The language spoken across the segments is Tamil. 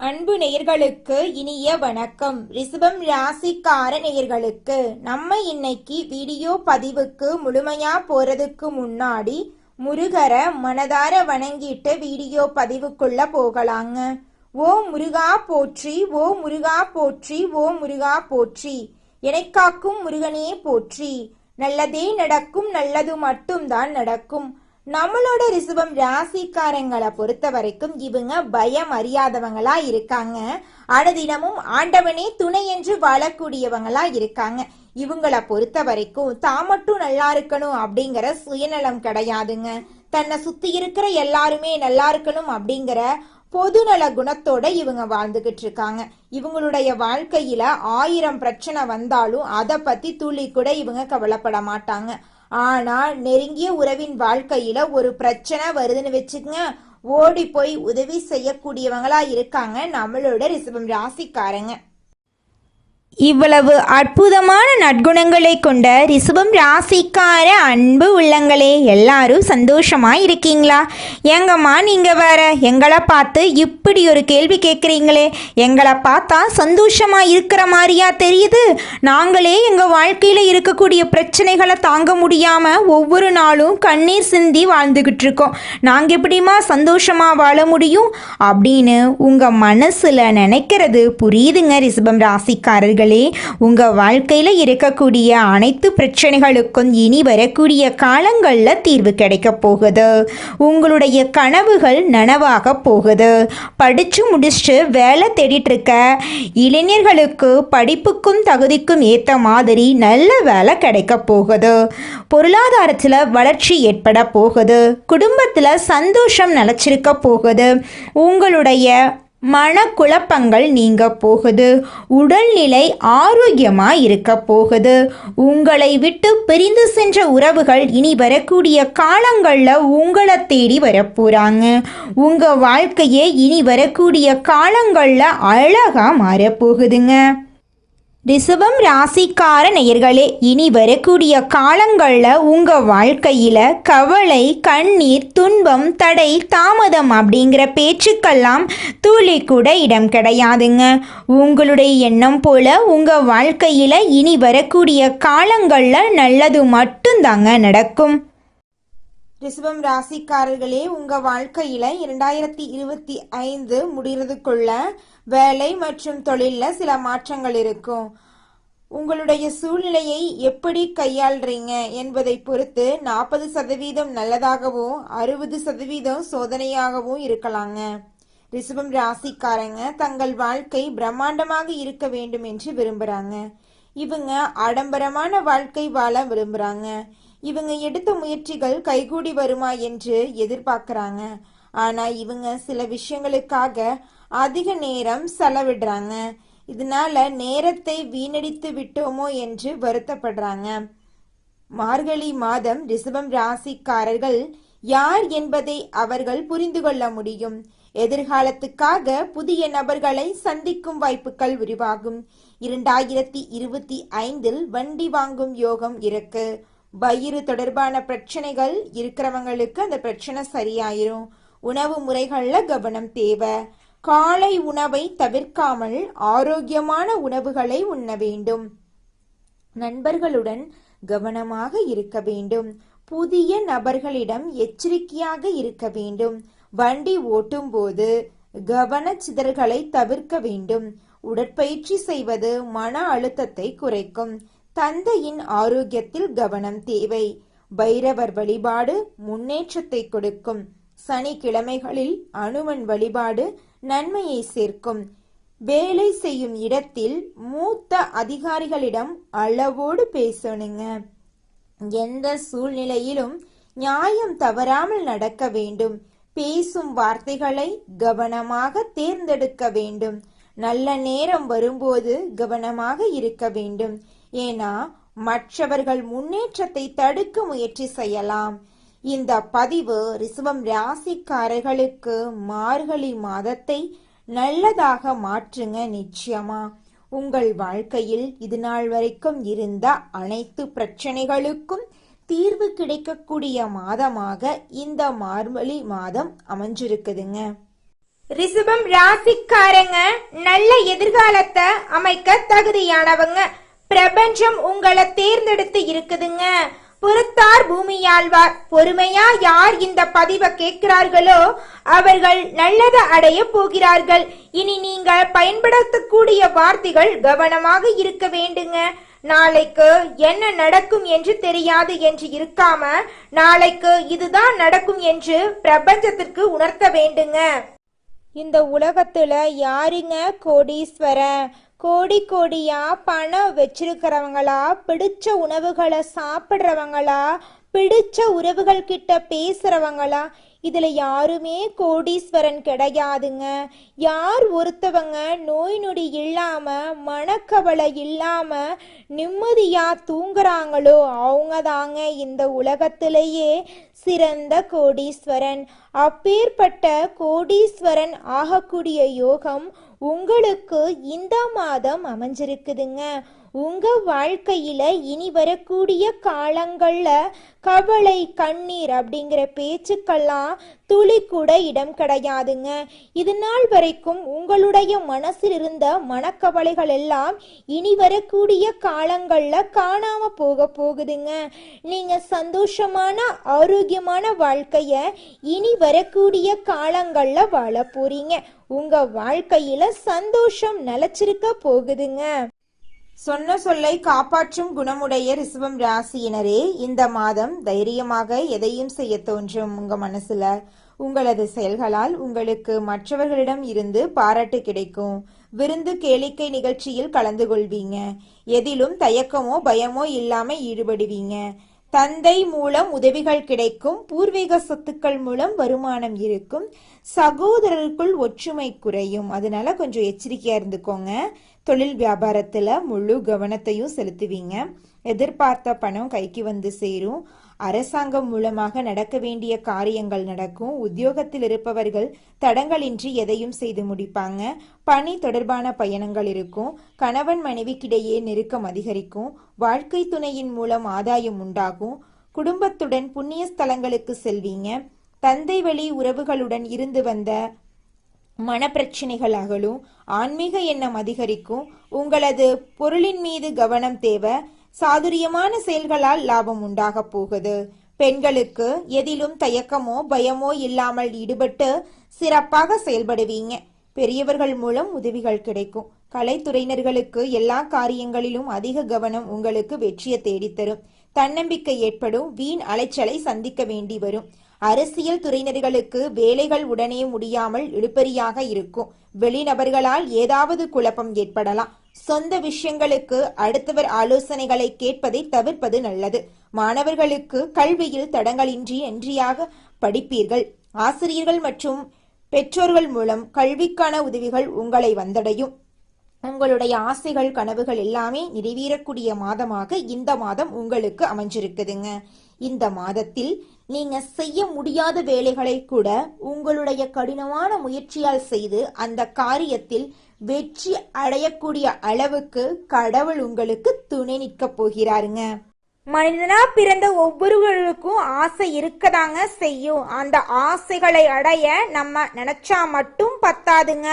அன்பு நேயர்களுக்கு இனிய வணக்கம். ரிஷபம் ராசிக்கார நேயர்களுக்கு நம்ம இன்னைக்கு வீடியோ பதிவுக்கு முழுமையா போறதுக்கு முன்னாடி முருகரை மனதார வணங்கிட்டு வீடியோ பதிவுக்குள்ள போகலாங்க. ஓ முருகா போற்றி, ஓ முருகா போற்றி, ஓ முருகா போற்றி, எனக்காக்கும் முருகனே போற்றி. நல்லதே நடக்கும், நல்லது மட்டும்தான் நடக்கும். நம்மளோட ரிஷபம் ராசிக்காரங்களை பொறுத்த வரைக்கும் இவங்க பயம் அறியாதவங்களா இருக்காங்க. அனுதினமும் ஆண்டவனே துணை என்று வாழக்கூடியவங்களா இருக்காங்க. இவங்கள பொறுத்த வரைக்கும் தான் மட்டும் நல்லா இருக்கணும் அப்படிங்கிற சுயநலம் கிடையாதுங்க. தன்னை சுத்தி இருக்கிற எல்லாருமே நல்லா இருக்கணும் அப்படிங்கிற பொதுநல குணத்தோட இவங்க வாழ்ந்துகிட்டு இருக்காங்க. இவங்களுடைய வாழ்க்கையில 1000 பிரச்சனை வந்தாலும் அதை பத்தி துளி கூட இவங்க கவலைப்பட மாட்டாங்க. ஆனா நெருங்கிய உறவின் வாழ்க்கையில ஒரு பிரச்சனை வருதுன்னு வச்சுக்கங்க, ஓடி போய் உதவி செய்யக்கூடியவங்களா இருக்காங்க நம்மளோட ரிஷபம் ராசிக்காரங்க. இவ்வளவு அற்புதமான நற்குணங்களை கொண்ட ரிஷபம் ராசிக்கார அன்பு உள்ளங்களே, எல்லாரும் சந்தோஷமா இருக்கீங்களா? எங்கம்மா நீங்க வேற எங்களை பார்த்து இப்படி ஒரு கேள்வி கேட்குறீங்களே, எங்களை பார்த்தா சந்தோஷமா இருக்கிற மாதிரியா தெரியுது? நாங்களே எங்க வாழ்க்கையில இருக்கக்கூடிய பிரச்சனைகளை தாங்க முடியாம ஒவ்வொரு நாளும் கண்ணீர் சிந்தி வாழ்ந்துகிட்டு இருக்கோம். நாங்க எப்படிமா சந்தோஷமா வாழ முடியும் அப்படின்னு உங்க மனசுல நினைக்கிறது புரியுதுங்க ரிஷபம் ராசிக்காரர்கள். உங்க வாழ்க்கையில இருக்கக்கூடிய அனைத்து பிரச்சனைகளுக்கும் இனி வரக்கூடிய காலங்கள்ல தீர்வு கிடைக்க போகுது. உங்களுடைய கனவுகள் நனவாக போகுது. படிச்சு முடிச்சுட்டு வேலை தேடிட்டு இருக்க இளைஞர்களுக்கு படிப்புக்கும் தகுதிக்கும் ஏத்த மாதிரி நல்ல வேலை கிடைக்க போகுது. பொருளாதாரத்துல வளர்ச்சி ஏற்பட போகுது. குடும்பத்துல சந்தோஷம் நிலைச்சிருக்க போகுது. உங்களுடைய மனக்குழப்பங்கள் நீங்க போகுது. உடல்நிலை ஆரோக்கியமா இருக்க போகுது. உங்களை விட்டு பிரிந்து சென்ற உறவுகள் இனி வரக்கூடிய காலங்கள்ல உங்களை தேடி வரப்போறாங்க. உங்க வாழ்க்கையே இனி வரக்கூடிய காலங்கள்ல அழகா மாறப்போகுதுங்க. ரிஷபம் ராசிக்கார நேயர்களே, இனி வரக்கூடிய காலங்களில் உங்கள் வாழ்க்கையில் கவலை, கண்ணீர், துன்பம், தடை, தாமதம் அப்படிங்கிற பேச்சுக்கெல்லாம் துளி கூட இடம் கிடையாதுங்க. உங்களுடைய எண்ணம் போல உங்கள் வாழ்க்கையில் இனி வரக்கூடிய காலங்களில் நல்லது மட்டும்தாங்க நடக்கும். ரிஷபம் ராசிக்காரர்களே, உங்க வாழ்க்கையில 2025 முடிகிறதுக்குள்ள வேலை மற்றும் தொழில்ல சில மாற்றங்கள் இருக்கும். உங்களுடைய சூழ்நிலையை எப்படி கையாள்றீங்க என்பதை பொறுத்து 40% நல்லதாகவும் 60% சோதனையாகவும் இருக்கலாங்க. ரிஷபம் ராசிக்காரங்க தங்கள் வாழ்க்கை பிரம்மாண்டமாக இருக்க வேண்டும் என்று விரும்புறாங்க. இவங்க ஆடம்பரமான வாழ்க்கை வாழ விரும்புறாங்க. இவங்க எடுத்த முயற்சிகள் கைகூடி வருமா என்று எதிர்பார்க்கறாங்க. ஆனா இவங்க சில விஷயங்களுக்காக அதிக நேரம் செலவிடுறாங்க. இதனால நேரத்தை வீணடித்து விட்டோமோ என்று வருத்தப்படுறாங்க. மார்கழி மாதம் ரிஷபம் ராசிக்காரர்கள் யார் என்பதை அவர்கள் புரிந்து கொள்ள முடியும். எதிர்காலத்துக்காக புதிய நபர்களை சந்திக்கும் வாய்ப்புகள் உருவாகும். 2025 வண்டி வாங்கும் யோகம் இருக்கு. வயிறு தொடர்பான பிரச்சனைகள் இருக்கிறவங்களுக்கு அந்த பிரச்சனை சரியாயிரும். உணவு முறைகள்ல கவனம் தேவை. காலை உணவை தவிர்க்காமல் ஆரோக்கியமான உணவுகளை உண்ண வேண்டும். நண்பர்களுடன் கவனமாக இருக்க வேண்டும். புதிய நபர்களிடம் எச்சரிக்கையாக இருக்க வேண்டும். வண்டி ஓட்டும் போது கவனச்சிதறல்களை தவிர்க்க வேண்டும். உடற்பயிற்சி செய்வது மன அழுத்தத்தை குறைக்கும். தந்தையின் ஆரோக்கியத்தில் கவனம் தேவை. பைரவர் வழிபாடு முன்னேற்றத்தை கொடுக்கும். சனிக்கிழமைகளில் அனுமன் வழிபாடு நன்மையை சேர்க்கும். வேலை செய்யும் இடத்தில் மூத்த அதிகாரிகளிடம் அளவோடு பேசணுங்க. எந்த சூழ்நிலையிலும் நியாயம் தவறாமல் நடக்க வேண்டும். பேசும் வார்த்தைகளை கவனமாக தேர்ந்தெடுக்க வேண்டும். நல்ல நேரம் வரும்போது கவனமாக இருக்க வேண்டும். ஏன்னா மற்றவர்கள் முன்னேற்றத்தை தடுக்க முயற்சி செய்யலாம். இந்த பதிவு ரிஷபம் ராசிக்காரர்களுக்கு மார்கழி மாதத்தை நல்லதாக மாற்றுங்க. நிச்சயமா உங்கள் வாழ்க்கையில் இது நாள் வரைக்கும் இருந்த அனைத்து பிரச்சனைகளுக்கும் தீர்வு கிடைக்கக்கூடிய மாதமாக இந்த மார்கழி மாதம் அமைஞ்சிருக்குதுங்க. ரிஷபம் ராசிக்காரங்க நல்ல எதிர்காலத்தை அமைக்க தகுதியானவங்க. பிரபஞ்சம் உங்களை தேர்ந்தெடுத்து இருக்குதுங்க. பொறுத்தார் பூமியாழ்வார். பொறுமையா யார் இந்த பதிவை கேட்கிறார்களோ அவர்கள் நல்லதை அடைய போகிறார்கள். இனி நீங்கள் பயன்படுத்தக்கூடிய வார்த்தைகள் கவனமாக இருக்க வேண்டுங்க. நாளைக்கு என்ன நடக்கும் என்று தெரியாது என்று இருக்காம நாளைக்கு இதுதான் நடக்கும் என்று பிரபஞ்சத்திற்கு உணர்த்த வேண்டுங்க. இந்த உலகத்துல யாருங்க கோடீஸ்வரன்? கோடி கோடியா பணம் வச்சிருக்கிறவங்களா, பிடிச்ச உணவுகளை சாப்பிட்றவங்களா, பிடிச்ச உறவுகள் கிட்ட பேசுறவங்களா? இதுல யாருமே கோடீஸ்வரன் கிடையாதுங்க. யார் ஒருத்தவங்க நோய் நொடி இல்லாம மனக்கவலை இல்லாம நிம்மதியா தூங்குறாங்களோ அவங்க தாங்க இந்த உலகத்திலேயே சிறந்த கோடீஸ்வரன். அப்பேற்பட்ட கோடீஸ்வரன் ஆகக்கூடிய யோகம் உங்களுக்கு இந்த மாதம் அமைஞ்சிருக்குதுங்க. உங்க வாழ்க்கையில இனி வரக்கூடிய காலங்கள்ல கவலை கண்ணீர் அப்படிங்கிற பேச்சுக்கெல்லாம் துளி கூட இடம் கிடையாதுங்க. இது நாள் வரைக்கும் உங்களுடைய மனசில் இருந்த மனக்கவலைகள் எல்லாம் இனி வரக்கூடிய காலங்கள்ல காணாம போகுதுங்க. நீங்க சந்தோஷமான ஆரோக்கியமான வாழ்க்கைய இனி வரக்கூடிய காலங்கள்ல வாழ போறீங்க. உங்க வாழ்க்கையில சந்தோஷம் நிலைச்சிருக்க போகுதுங்க. சொன்ன சொல்லை காப்பாற்றும் குணமுடைய ரிஷபம் ராசியினரே, இந்த மாதம் தைரியமாக எதையும் செய்ய தோன்றும். உங்க மனசுல உங்களது செயல்களால் உங்களுக்கு மற்றவர்களிடம் இருந்து பாராட்டு கிடைக்கும். விருந்து கேளிக்கை நிகழ்ச்சியில் கலந்து கொள்வீங்க. எதிலும் தயக்கமோ பயமோ இல்லாம ஈடுபடுவீங்க. தந்தை மூலம் உதவிகள் கிடைக்கும். பூர்வீக சொத்துக்கள் மூலம் வருமானம் இருக்கும். சகோதரருக்குள் ஒற்றுமை குறையும். அதனால கொஞ்சம் எச்சரிக்கையா இருந்துக்கோங்க. தொழில் வியாபாரத்துல முழு கவனத்தையும் செலுத்துவீங்க. எதிர்பார்த்த பணம் கைக்கு வந்து சேரும். அரசாங்கம் மூலமாக நடக்க வேண்டிய காரியங்கள் நடக்கும். உத்தியோகத்தில் இருப்பவர்கள் தடங்களின்றி எதையும் செய்து முடிப்பாங்க. பணி தொடர்பான பயணங்கள் இருக்கும். கணவன் மனைவிக்கிடையே நெருக்கம் அதிகரிக்கும். வாழ்க்கை துணையின் மூலம் ஆதாயம் உண்டாகும். குடும்பத்துடன் புண்ணிய ஸ்தலங்களுக்கு செல்வீங்க. தந்தை வழி உறவுகளுடன் இருந்து வந்த மனப்பிரச்சனைகள் அகலும். ஆன்மீக எண்ணம் அதிகரிக்கும். உங்களது பொருளின் மீது கவனம் தேவை. சாதுரியமான செயல்களால் லாபம் உண்டாக போகுது. பெண்களுக்கு எதிலும் தயக்கமோ பயமோ இல்லாமல் ஈடுபட்டு சிறப்பாக செயல்படுவீங்க. பெரியவர்கள் மூலம் உதவிகள் கிடைக்கும். கலைத்துறையினர்களுக்கு எல்லா காரியங்களிலும் அதிக கவனம் உங்களுக்கு வெற்றியை தேடித்தரும். தன்னம்பிக்கை ஏற்படும். வீண் அலைச்சலை சந்திக்க வேண்டி வரும். அரசியல் துறையினர்களுக்கு வேலைகள் உடனே முடியாமல் இழுபறியாக இருக்கும். வெளிநபர்களால் ஏதாவது குழப்பம் ஏற்படலாம். சொந்த விஷயங்களுக்கு அடுத்தவர் ஆலோசனைகளை கேட்பதை தவிர்ப்பது நல்லது. மாணவர்களுக்கு கல்வியில் தடங்களின்றி நன்றியாக படிப்பீர்கள். ஆசிரியர்கள் மற்றும் பெற்றோர்கள் மூலம் கல்விக்கான உதவிகள் உங்களை வந்தடையும். உங்களுடைய ஆசைகள் கனவுகள் எல்லாமே நிறைவேறக்கூடிய மாதமாக இந்த மாதம் உங்களுக்கு அமைஞ்சிருக்குதுங்க. இந்த மாதத்தில் நீங்க செய்ய முடியாத வேலைகளை கூட உங்களுடைய கடினமான முயற்சியால் செய்து அந்த காரியத்தில் வெற்றி அடையக்கூடிய அளவுக்கு கடவுள் உங்களுக்கு துணை நிற்க போகிறாருங்க. மனிதனா பிறந்த ஒவ்வொருவருக்கும் ஆசை இருக்கதாங்க செய்யும். அந்த ஆசைகளை அடைய நம்ம நினைச்சா மட்டும் பத்தாதுங்க.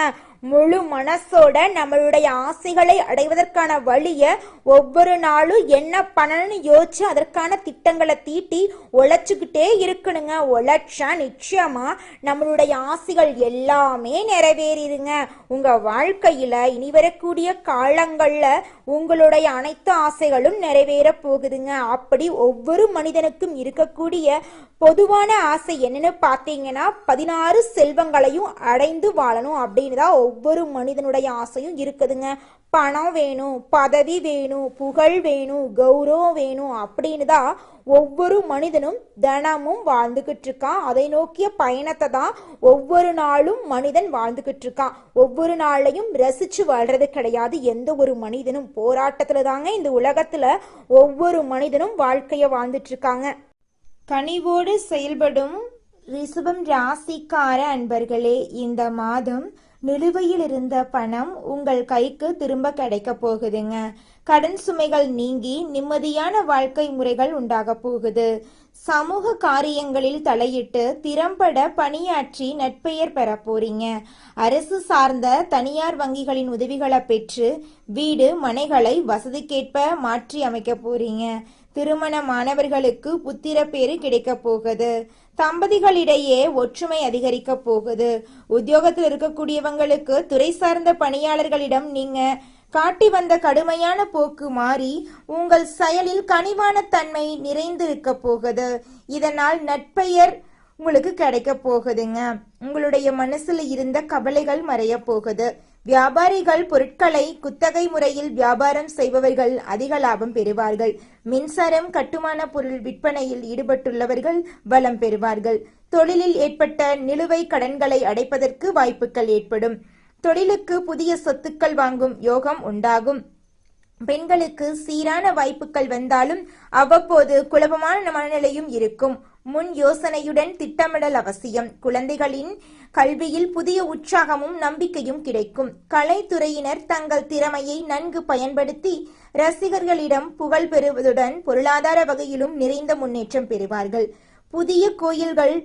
முழு மனசோட நம்மளுடைய ஆசைகளை அடைவதற்கான வழிய ஒவ்வொரு நாளும் என்ன பண்ணணும்னு யோசிச்சு அதற்கான திட்டங்களை தீட்டி உழைச்சுக்கிட்டே இருக்கணுங்க. உழைச்சா நிச்சயமா நம்மளுடைய ஆசைகள் எல்லாமே நிறைவேறிடுங்க. உங்க வாழ்க்கையில இனி வரக்கூடிய காலங்கள்ல உங்களுடைய அனைத்து ஆசைகளும் நிறைவேற போகுதுங்க. அப்படி ஒவ்வொரு மனிதனுக்கும் இருக்கக்கூடிய பொதுவான ஆசை என்னன்னு பார்த்தீங்கன்னா 16 செல்வங்களையும் அடைந்து வாழணும் அப்படின்னு தான் ஒவ்வொரு மனிதனுடைய ஆசையும் இருக்குதுங்க. பணம் வேணும், பதவி வேணும், புகழ் வேணும், கௌரவம் வேணும் அப்படின்னு தான் ஒவ்வொரு மனிதனும் தினமும் வாழ்ந்துகிட்டு இருக்கான். அதை நோக்கிய பயணத்தை தான் ஒவ்வொரு நாளும் மனிதன் வாழ்ந்துகிட்டு இருக்கான். ஒவ்வொரு நாளையும் ரசிச்சு வாழ்றது கிடையாது. எந்த ஒரு மனிதனும் போராட்டத்துல தாங்க இந்த உலகத்துல ஒவ்வொரு மனிதனும் வாழ்க்கைய வாழ்ந்துட்டு இருக்காங்க. கனிவோடு செயல்படும் ரிஷபம் ராசிக்கார அன்பர்களே, இந்த மாதம் நிலுவையில் இருந்த பணம் உங்கள் கைக்கு திரும்ப கிடைக்க போகுதுங்க. கடன் சுமைகள் நீங்கி நிம்மதியான வாழ்க்கை முறைகள் உண்டாக போகுது. சமூக காரியங்களில் தலையிட்டு திறம்பட பணியாற்றி நற்பெயர் பெற போறீங்க. அரசு சார்ந்த தனியார் வங்கிகளின் உதவிகளை பெற்று வீடு மனைகளை வசதிக்கேற்ப மாற்றி அமைக்க போறீங்க. திருமணமானவர்களுக்கு புத்திர பேரு கிடைக்க போகுது. தம்பதிகளிடையே ஒற்றுமை அதிகரிக்க போகுது. உத்தியோகத்தில் இருக்கக்கூடியவங்களுக்கு துறை சார்ந்த பணியாளர்களிடம் நீங்க காட்டி வந்த கடுமையான போக்கு மாறி உங்கள் செயலில் கனிவான தன்மை நிறைந்திருக்க போகுது. இதனால் நற்பெயர் உங்களுக்கு கிடைக்க போகுதுங்க. உங்களுடைய மனசுல இருந்த கவலைகள் மறைய போகுது. வியாபாரிகள் பொருட்களை குத்தகை முறையில் வியாபாரம் செய்பவர்கள் அதிக லாபம் பெறுவார்கள். மின்சாரம் கட்டுமான பொருள் விற்பனையில் ஈடுபட்டுள்ளவர்கள் பலம் பெறுவார்கள். தொழிலில் ஏற்பட்ட நிலுவை கடன்களை அடைப்பதற்கு வாய்ப்புகள் ஏற்படும். தொழிலுக்கு புதிய சொத்துக்கள் வாங்கும் யோகம் உண்டாகும். பெண்களுக்கு சீரான வாய்ப்புகள் வந்தாலும் அவ்வப்போது குழப்பமான மனநிலையும் இருக்கும். முன் யோசனையுடன் திட்டமிடல் அவசியம். குழந்தைகளின் கல்வியில் புதிய உற்சாகமும் நம்பிக்கையும் கிடைக்கும். கலைத்துறையினர் தங்கள் திறமையை நன்கு பயன்படுத்தி ரசிகர்களிடம் புகழ் பெறுவதுடன் பொருளாதார வகையிலும் நிறைந்த முன்னேற்றம் பெறுவார்கள். புதிய கோயில்கள்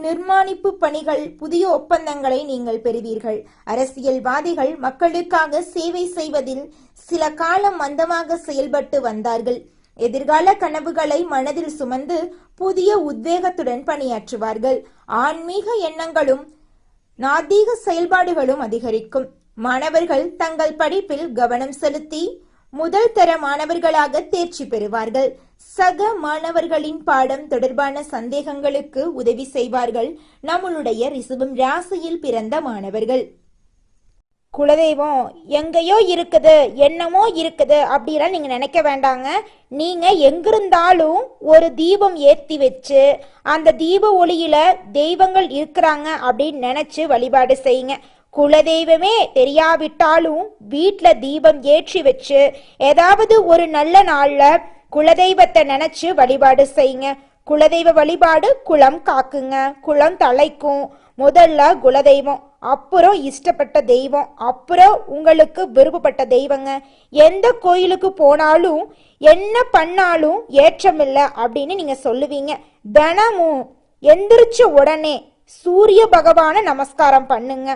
நிர்மாணிப்பு பணிகள் புதிய ஒப்பந்தங்களை நீங்கள் பெறுவீர்கள். அரசியல்வாதிகள் மக்களுக்காக சேவை செய்வதில் சில காலம் மந்தமாக செயல்பட்டு வந்தார்கள். எதிர்கால கனவுகளை மனதில் சுமந்து புதிய உத்வேகத்துடன் பணியாற்றுவார்கள். ஆன்மீக எண்ணங்களும் நாதீக செயல்பாடுகளும் அதிகரிக்கும். மாணவர்கள் தங்கள் படிப்பில் கவனம் செலுத்தி முதல் தர மாணவர்களாக தேர்ச்சி பெறுவார்கள். சக மாணவர்களின் பாடம் தொடர்பான சந்தேகங்களுக்கு உதவி செய்வார்கள். நம்மளுடைய ரிஷபம் ராசியில் பிறந்த மாணவர்கள். குலதெய்வம் எங்கேயோ இருக்குது, என்னமோ இருக்குது அப்படிலாம் நீங்க நினைக்க வேண்டாங்க. நீங்க எங்கிருந்தாலும் ஒரு தீபம் ஏற்றி வச்சு அந்த தீப ஒளியில தெய்வங்கள் இருக்கிறாங்க அப்படின்னு நினைச்சு வழிபாடு செய்யுங்க. குலதெய்வமே தெரியாவிட்டாலும் வீட்டுல தீபம் ஏற்றி வச்சு ஏதாவது ஒரு நல்ல நாள்ல குலதெய்வத்தை நினைச்சு வழிபாடு செய்யுங்க. குலதெய்வ வழிபாடு குலம் காக்குங்க, குலம் தலைக்கும். முதல்ல குலதெய்வம், அப்புறம் இஷ்டப்பட்ட தெய்வம், அப்புறம் உங்களுக்கு விருப்பப்பட்ட தெய்வங்க. எந்த கோயிலுக்கு போனாலும் என்ன பண்ணாலும் ஏற்றமில்லை அப்படின்னு நீங்க சொல்லுவீங்க. தினமும் எந்திரிச்ச உடனே சூரிய பகவான நமஸ்காரம் பண்ணுங்க.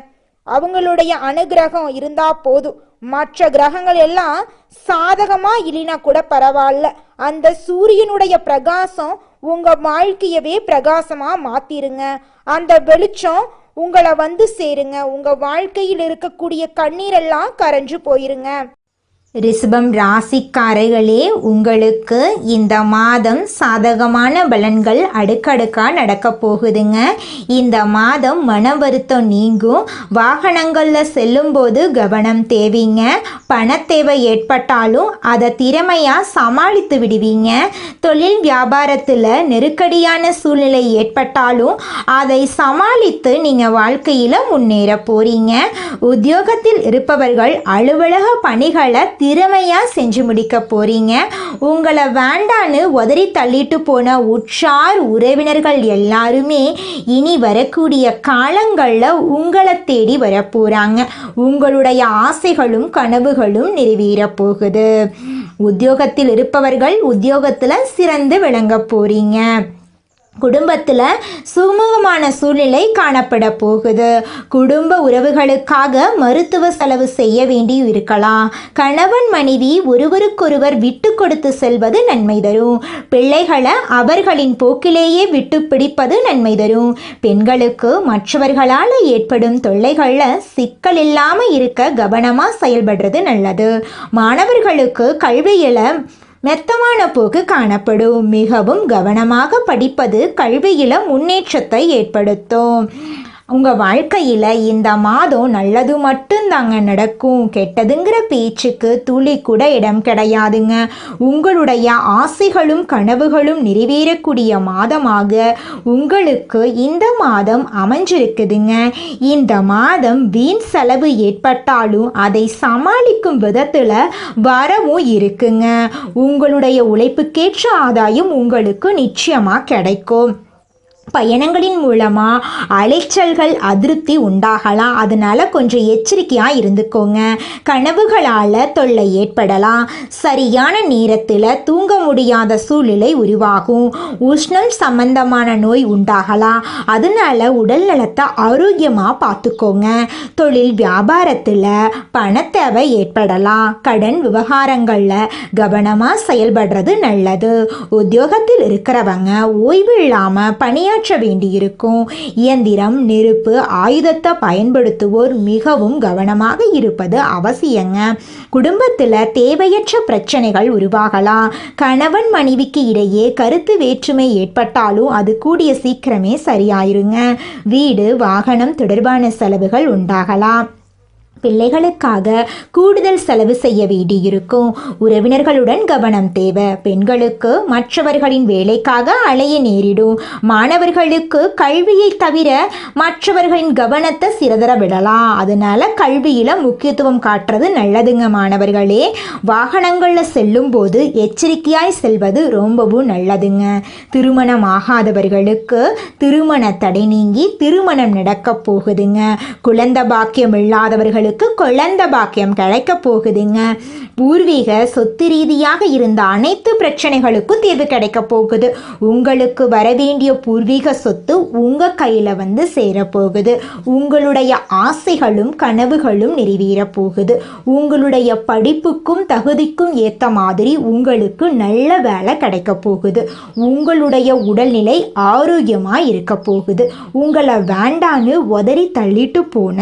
அவங்களுடைய அனுகிரகம் இருந்தா போதும். மற்ற கிரகங்கள் எல்லாம் சாதகமா இல்லைனா கூட பரவாயில்ல. அந்த சூரியனுடைய பிரகாசம் உங்க வாழ்க்கையவே பிரகாசமா மாத்திருங்க. அந்த வெளிச்சம் உங்களை வந்து சேருங்க. உங்க வாழ்க்கையில் இருக்கக்கூடிய கண்ணீரெல்லாம் கரைஞ்சு போயிருங்க. ரிஷபம் ராசிக்காரர்களே, உங்களுக்கு இந்த மாதம் சாதகமான பலன்கள் அடுக்கடுக்கா நடக்க போகுதுங்க. இந்த மாதம் மன வருத்தம் நீங்கும். வாகனங்களில் செல்லும்போது கவனம் தேவைங்க. பணத்தேவை ஏற்பட்டாலும் அதை திறமையாக சமாளித்து விடுவீங்க. தொழில் வியாபாரத்தில் நெருக்கடியான சூழ்நிலை ஏற்பட்டாலும் அதை சமாளித்து நீங்கள் வாழ்க்கையில் முன்னேற போறீங்க. உத்தியோகத்தில் இருப்பவர்கள் அலுவலக பணிகளை திறமையா செஞ்சு முடிக்க போறீங்க. உங்களை வேண்டான்னு உதறி தள்ளிட்டு போன உற்றார் உறவினர்கள் எல்லாருமே இனி வரக்கூடிய காலங்களில் உங்களை தேடி வர போறாங்க. உங்களுடைய ஆசைகளும் கனவுகளும் நிறைவேற போகுது. உத்தியோகத்தில் இருப்பவர்கள் உத்தியோகத்தில் சிறந்து விளங்க போறீங்க. குடும்பத்தில் சுமூகமான சூழ்நிலை காணப்பட போகுது. குடும்ப உறவுகளுக்காக மருத்துவ செலவு செய்ய வேண்டி இருக்கலாம். கணவன் மனைவி ஒருவருக்கொருவர் விட்டு கொடுத்து செல்வது நன்மை தரும். பிள்ளைகளை அவர்களின் போக்கிலேயே விட்டு பிடிப்பது நன்மை தரும். பெண்களுக்கு மற்றவர்களால் ஏற்படும் தொல்லைகளில் சிக்கல் இல்லாமல் இருக்க கவனமாக செயல்படுறது நல்லது. மாணவர்களுக்கு கல்வியில் மெத்தமான போக்கு காணப்படும். மிகவும் கவனமாக படிப்பது கல்வியில் முன்னேற்றத்தை ஏற்படுத்தும். உங்கள் வாழ்க்கையில் இந்த மாதம் நல்லது மட்டும்தாங்க நடக்கும். கெட்டதுங்கிற பேச்சுக்கு துளி கூட இடம் கிடையாதுங்க. உங்களுடைய ஆசைகளும் கனவுகளும் நிறைவேறக்கூடிய மாதமாக உங்களுக்கு இந்த மாதம் அமைஞ்சிருக்குதுங்க. இந்த மாதம் வீண் செலவு ஏற்பட்டாலும் அதை சமாளிக்கும் விதத்தில் வரவும் இருக்குங்க. உங்களுடைய உழைப்புக்கேற்ற ஆதாயம் உங்களுக்கு நிச்சயமாக கிடைக்கும். பயணங்களின் மூலமாக அலைச்சல்கள் அதிருப்தி உண்டாகலாம். அதனால் கொஞ்சம் எச்சரிக்கையாக இருந்துக்கோங்க. கனவுகளால் தொல்லை ஏற்படலாம். சரியான நேரத்தில் தூங்க முடியாத சூழ்நிலை உருவாகும். உஷ்ணம் சம்பந்தமான நோய் உண்டாகலாம். அதனால் உடல் நலத்தை ஆரோக்கியமாக பார்த்துக்கோங்க. தொழில் வியாபாரத்தில் பணத்தேவை ஏற்படலாம். கடன் விவகாரங்களில் கவனமாக செயல்படுறது நல்லது. உத்தியோகத்தில் இருக்கிறவங்க ஓய்வு இல்லாமல் பணியாற்ற வேண்டியிருக்கும். இயந்திரம், நெருப்பு, ஆயுதத்தை பயன்படுத்துவோர் மிகவும் கவனமாக இருப்பது அவசியங்க. குடும்பத்தில் தேவையற்ற பிரச்சனைகள் உருவாகலாம். கணவன் மனைவிக்கு இடையே கருத்து வேற்றுமை ஏற்பட்டாலும் அது கூடிய சீக்கிரமே சரியாயிருங்க. வீடு, வாகனம் தொடர்பான செலவுகள் உண்டாகலாம். பிள்ளைகளுக்காக கூடுதல் செலவு செய்ய வேண்டியிருக்கும். உறவினர்களுடன் கவனம் தேவை. பெண்களுக்கு மற்றவர்களின் வேலைக்காக அலைய நேரிடும். மாணவர்களுக்கு கல்வியை தவிர மற்றவர்களின் கவனத்தை சிதற விடலாம். அதனால கல்வியில் முக்கியத்துவம் காட்டுறது நல்லதுங்க மாணவர்களே. வாகனங்களில் செல்லும் போது எச்சரிக்கையாய் செல்வது ரொம்பவும் நல்லதுங்க. திருமணம் ஆகாதவர்களுக்கு திருமண தடை நீங்கி திருமணம் நடக்க போகுதுங்க. குழந்தை பாக்கியம் இல்லாதவர்களுக்கு குழந்தை பாக்கியம் கிடைக்க போகுதுங்க. பூர்வீக சொத்து ரீதியாக இருந்த அனைத்து பிரச்சனைகளுக்கும் தீர்வு கிடைக்க போகுது. உங்களுக்கு வரவேண்டிய பூர்வீக சொத்து உங்க கையில வந்து சேரப்போகுது. உங்களுடைய ஆசைகளும் கனவுகளும் நிறைவேற போகுது. உங்களுடைய படிப்புக்கும் தகுதிக்கும் ஏற்ற மாதிரி உங்களுக்கு நல்ல வேலை கிடைக்க போகுது. உங்களுடைய உடல்நிலை ஆரோக்கியமாக இருக்க போகுது. உங்களை வேண்டான்னு உதறி தள்ளிட்டு போன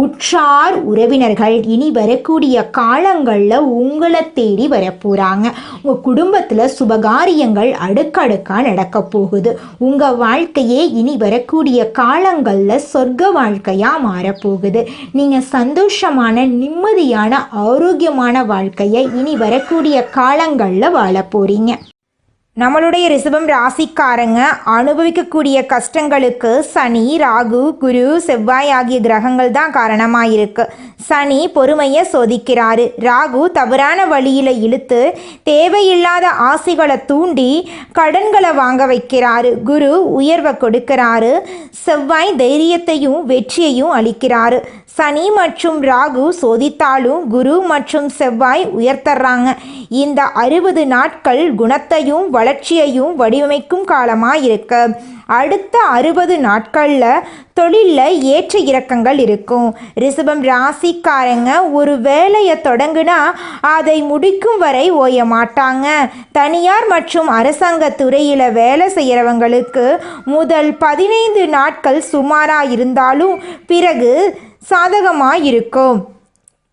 உற்றார் உறவினர்கள் இனி வரக்கூடிய காலங்களில் உங்களை தேடி வரப்போகிறாங்க. உங்கள் குடும்பத்தில் சுபகாரியங்கள் அடுக்கடுக்காக நடக்க போகுது. உங்கள் வாழ்க்கையே இனி வரக்கூடிய காலங்களில் சொர்க்க வாழ்க்கையாக மாறப்போகுது. நீங்கள் சந்தோஷமான, நிம்மதியான, ஆரோக்கியமான வாழ்க்கையை இனி வரக்கூடிய காலங்களில் வாழ போகிறீங்க. நம்மளுடைய ரிஷபம் ராசிக்காரங்க அனுபவிக்கக்கூடிய கஷ்டங்களுக்கு சனி, ராகு, குரு, செவ்வாய் ஆகிய கிரகங்கள் தான் காரணமாக இருக்கு. சனி பொறுமையை சோதிக்கிறாரு. ராகு தவறான வழியில் இழுத்து தேவையில்லாத ஆசைகளை தூண்டி கடன்களை வாங்க வைக்கிறாரு. குரு உயர்வை கொடுக்கிறாரு. செவ்வாய் தைரியத்தையும் வெற்றியையும் அளிக்கிறாரு. சனி மற்றும் ராகு சோதித்தாலும் குரு மற்றும் செவ்வாய் உயர்த்தர்றாங்க. இந்த 60 நாட்கள் குணத்தையும் வளர்ச்சியையும் வடிவமைக்கும் காலமாக இருக்கு. அடுத்த 60 நாட்களில் தொழிலில் ஏற்ற இறக்கங்கள் இருக்கும். ரிஷபம் ராசிக்காரங்க ஒரு வேலையை தொடங்குனா அதை முடிக்கும் வரை ஓய மாட்டாங்க. தனியார் மற்றும் அரசாங்க துறையில் வேலை செய்கிறவங்களுக்கு முதல் 15 நாட்கள் சுமாராக இருந்தாலும் பிறகு சாதகமாக இருக்கும்.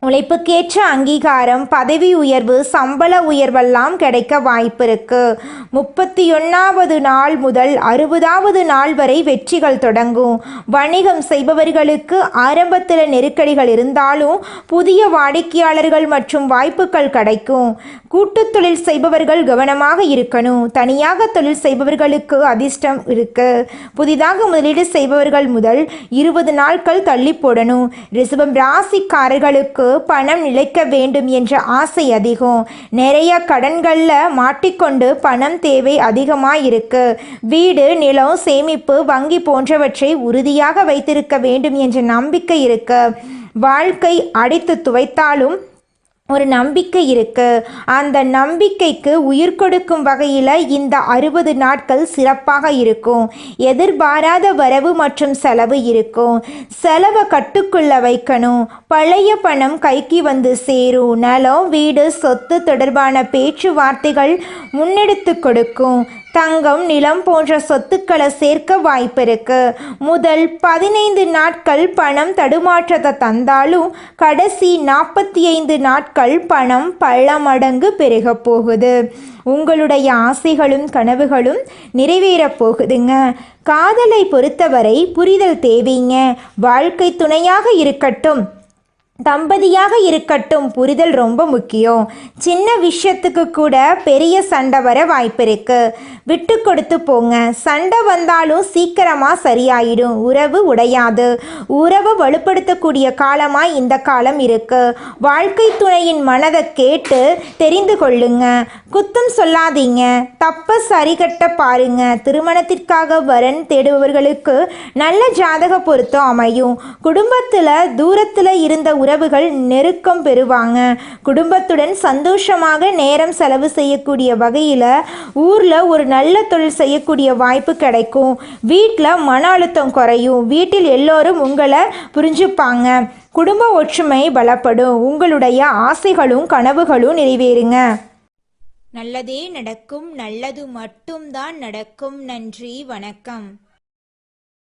உழைப்புக்கேற்ற அங்கீகாரம், பதவி உயர்வு, சம்பள உயர்வெல்லாம் கிடைக்க வாய்ப்பு இருக்கு. 31வது நாள் முதல் 60வது நாள் வரை வெற்றிகள் தொடங்கும். வணிகம் செய்பவர்களுக்கு ஆரம்பத்தில் நெருக்கடிகள் இருந்தாலும் புதிய வாடிக்கையாளர்கள் மற்றும் வாய்ப்புகள் கிடைக்கும். கூட்டுத் தொழில் செய்பவர்கள் கவனமாக இருக்கணும். தனியாக தொழில் செய்பவர்களுக்கு அதிர்ஷ்டம் இருக்கு. புதிதாக முதலீடு செய்பவர்கள் முதல் 20 நாட்கள் தள்ளி போடணும். ரிஷபம் ராசிக்காரர்களுக்கு பணம் நிலைக்க வேண்டும் என்ற ஆசை அதிகம். நிறைய கடன்களில் மாட்டிக்கொண்டு பணம் தேவை அதிகமாக இருக்கு. வீடு, நிலம், சேமிப்பு, வங்கி போன்றவற்றை உறுதியாக வைத்திருக்க வேண்டும் என்ற நம்பிக்கை இருக்கு. வாழ்க்கை அடித்து துவைத்தாலும் ஒரு நம்பிக்கை இருக்கு. அந்த நம்பிக்கைக்கு உயிர் கொடுக்கும் வகையில் இந்த 60 நாட்கள் சிறப்பாக இருக்கும். எதிர்பாராத வரவு மற்றும் செலவு இருக்கும். செலவை கட்டுக்குள்ள வைக்கணும். பழைய பணம் கைக்கு வந்து சேரும். நிலம், வீடு, சொத்து தொடர்பான பேச்சுவார்த்தைகள் முன்னெடுத்து கொடுக்கும். தங்கம், நிலம் போன்ற சொத்துக்களை சேர்க்க வாய்ப்பு இருக்கு. முதல் 15 நாட்கள் பணம் தடுமாற்றத்தை தந்தாலும் கடைசி 45 நாட்கள் பணம் பல மடங்கு பெருக போகுது. உங்களுடைய ஆசைகளும் கனவுகளும் நிறைவேறப் போகுதுங்க. காதலை பொறுத்தவரை புரிதல் தேவைங்க. வாழ்க்கை துணையாக இருக்கட்டும், தம்பதியாக இருக்கட்டும், புரிதல் ரொம்ப முக்கியம். சின்ன விஷயத்துக்கு கூட பெரிய சண்டை வர வாய்ப்பு இருக்கு. விட்டு கொடுத்து போங்க. சண்டை வந்தாலும் சீக்கிரமா சரியாயிடும். உறவு உடையாது. உறவை வலுப்படுத்தக்கூடிய காலமாய் இந்த காலம் இருக்கு. வாழ்க்கை துணையின் மனதை கேட்டு தெரிந்து கொள்ளுங்க. குத்தம் சொல்லாதீங்க. தப்ப சரிகட்ட பாருங்க. திருமணத்திற்காக வரன் தேடுபவர்களுக்கு நல்ல ஜாதக பொருத்தம் அமையும். குடும்பத்தில் தூரத்தில் இருந்த உறவுகள் நெருக்கம் பெறுவாங்க. குடும்பத்துடன் சந்தோஷமாக நேரம் செலவு செய்யக்கூடிய வகையில் ஊரில் ஒரு நல்ல தொழில் செய்யக்கூடிய வாய்ப்பு கிடைக்கும். வீட்டில் மன அழுத்தம் குறையும். வீட்டில் எல்லோரும் உங்களை புரிஞ்சுப்பாங்க. குடும்ப ஒற்றுமை பலப்படும். உங்களுடைய ஆசைகளும் கனவுகளும் நிறைவேறுங்க. நல்லதே நடக்கும். நல்லது மட்டும்தான் நடக்கும். நன்றி, வணக்கம்.